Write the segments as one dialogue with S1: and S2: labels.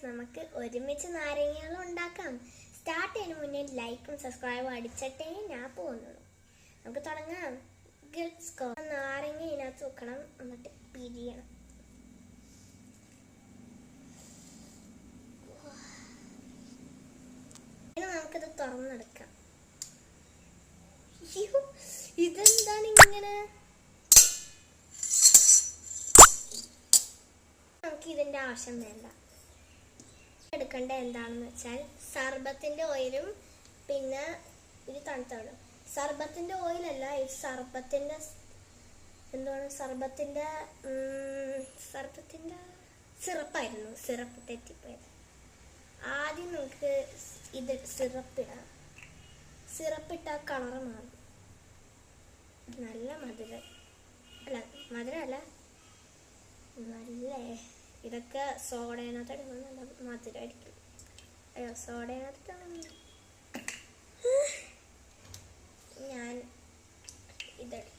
S1: നമുക്ക് ഒരുമിച്ച് നാരങ്ങകളും ഉണ്ടാക്കാം. സ്റ്റാർട്ട് ചെയ്യുന്നതിന് മുന്നേ ലൈക്കും സബ്സ്ക്രൈബും അടിച്ചിട്ടേ ഞാൻ പോകുന്നുള്ളൂ. നമുക്ക് തുടങ്ങാം. നാരങ്ങ ഇതിനകത്ത് വെക്കണം, എന്നിട്ട് പിരിയണം. നമുക്കിത് തുറന്നെടുക്കാം. ഇതെന്താണ് ഇങ്ങനെ? നമുക്ക് ഇതിന്റെ ആവശ്യം വേണ്ട. എടുക്കേണ്ട എന്താണെന്ന് വെച്ചാൽ സർബത്തിന്റെ ഓയിലും പിന്നെ ഇത് തണുത്താണ്. സർബത്തിന്റെ ഓയിലല്ല, ഇത് സർബത്തിന്റെ എന്താണ്, സർബത്തിന്റെ സിറപ്പായിരുന്നു. സിറപ്പ് തെറ്റിപ്പോയത്. ആദ്യം നമുക്ക് ഇത് സിറപ്പിടാം. സിറപ്പിട്ട കളറ് മാറും. നല്ല മധുരം അല്ല, മധുരമല്ല, നല്ല ഇതൊക്കെ സോഡേനകത്ത് ഇടുമ്പോൾ നല്ല മധുരമായിരിക്കും. അയ്യോ, സോഡേനകത്ത് ഞാൻ ഇതെടുക്കും.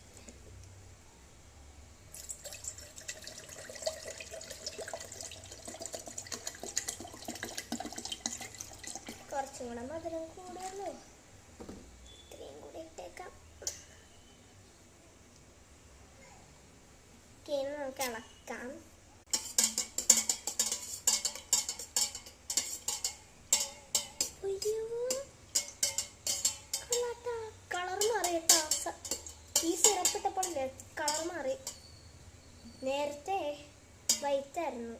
S1: കുറച്ചും കൂടെ മധുരം കൂടിയല്ലോ, ഇത്രയും കൂടി ഇട്ടേക്കാം. നമുക്ക് ഇളക്കാം. കളർ മാറിയിട്ടോ, ഈ സിറപ്പിട്ടപ്പോൾ കളർ മാറി. നേരത്തെ വൈറ്റായിരുന്നു.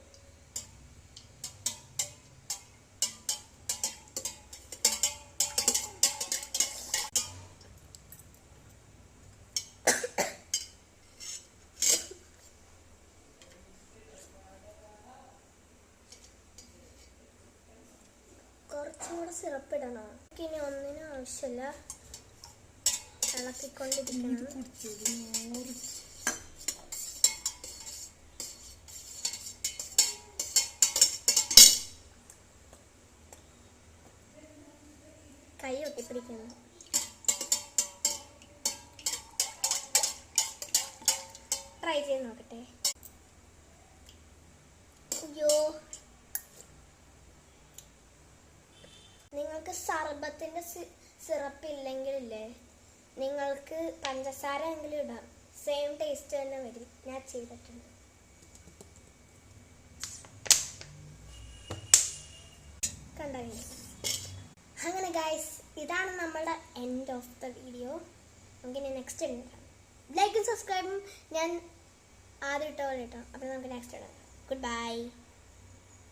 S1: കുറച്ചുകൂടെ സിറപ്പ് ഇടണം. ഇനി ഒന്നിനും ആവശ്യമില്ല, ഇളക്കിക്കൊണ്ടിരിക്കണം. കൈ ഒട്ടിപ്പിടിക്കുന്നു. ട്രൈ ചെയ്ത് നോക്കട്ടെ. അയ്യോ, നിങ്ങൾക്ക് സർബത്തിന്റെ സിറപ്പ് ഇല്ലെങ്കിലില്ലേ, നിങ്ങൾക്ക് പഞ്ചസാര എങ്കിലും ഇടാം. സെയിം ടേസ്റ്റ് തന്നെ വരും. ഞാൻ ചെയ്തിട്ടുണ്ട്. കണ്ടോ? അങ്ങനെ ഗൈസ്, ഇതാണ് നമ്മളുടെ എൻഡ് ഓഫ് ദ വീഡിയോ. നമുക്കിനി നെക്സ്റ്റ് ഉണ്ടാക്കാം. ലൈക്കും സബ്സ്ക്രൈബും ഞാൻ ആദ്യം ഇട്ട പോലെ ഇട്ടോ. അപ്പോൾ നമുക്ക് നെക്സ്റ്റ് ഇടാം. Good bye.